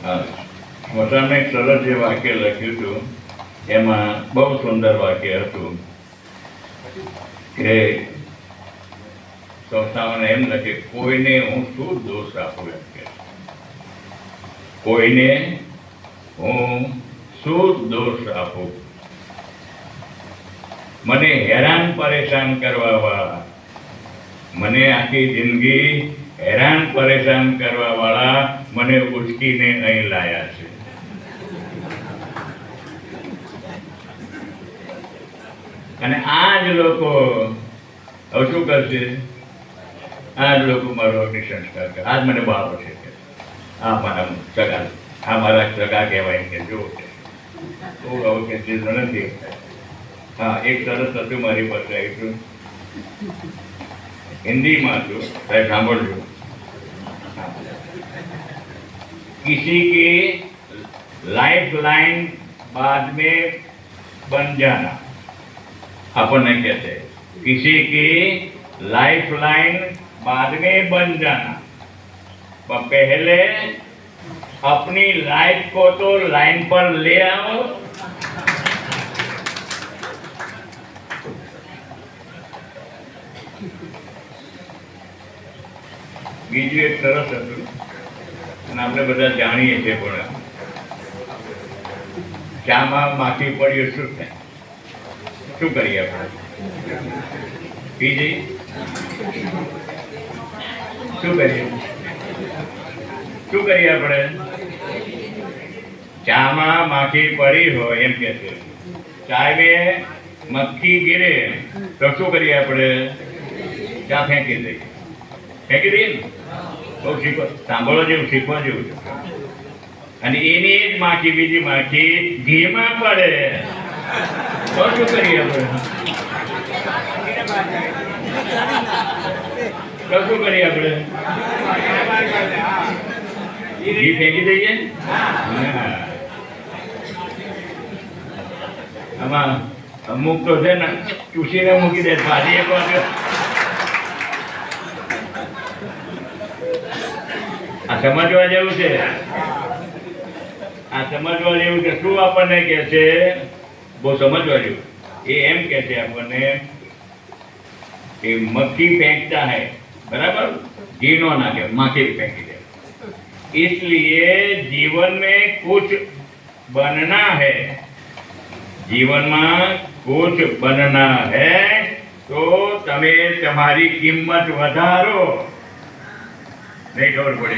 મોટામાં એક સરસ જે વાક્ય લખ્યું હતું એમાં બહુ સુંદર વાક્ય હતું કે સંસ્થાઓને એમ લખે, કોઈને હું શું દોષ આપું, એમ કે કોઈને હું શું દોષ આપું, મને હેરાન પરેશાન કરવા વાળા, મને આખી જિંદગી હેરાન પરેશાન કરવા વાળા મને ઉચકીને અહીં લાયા છે. અને આ જ લોકો હવે શું કરશે? આ જ લોકો મારો અગ્નિ સંસ્કાર કરે. આ જ મને બાળો છે કે આ મારા સગા, આ મારા સગા કહેવાય કે જો હું આવું કે ચીજ નથી. હા, એક સરસ હતું મારી પાસે આવ્યું, हिंदी में सामभ्यो, किसी की लाइफ लाइन बाद में बन जाना, अपन कहते हैं किसी की लाइफ लाइन बाद में बन जाना, पर पहले अपनी लाइफ को तो लाइन पर ले आओ. બીજું એક સરસ હતું અને આપણે બધા જાણીએ છીએ, પણ ચામાં માખી પડ્યું શું થાય? શું કરીએ આપણે? પી જઈએ? શું કરીએ? શું કરીએ આપણે? ચામાં માખી પડી હોય એમ કે છે, ચાય में મક્ખી ગીરે તો શું કરીએ આપણે? ચા ફેંકી દઈએ. ફેંકી દઈએ ને? બહુ શીખવા, સાંભળવા જેવું, શીખવા જેવું છે. અને એની જ માખી બીજી માખી ઘીમાં પડે તો શું કરીએ આપણે? તો શું કરીએ આપણે? ઘી ફેંકી દઈએ. આમાં અમુક તો છે ને ચૂસીને મૂકી દે, ભાજી એક વાર આ સમજવા જેવું છે. આ સમજવા જેવું છે. શું આપણને કે છે? બહુ સમજવા જેવું. એ એમ કે છે આપણને કે મक्खी फेंकता है, बराबर, घी नो ना के माखी फेंकी दे. इसलिए जीवन में कुछ बनना है, जीवन में कुछ बनना है तो તમે તમારી કિંમત વધારો. नहीं खबर पड़ी.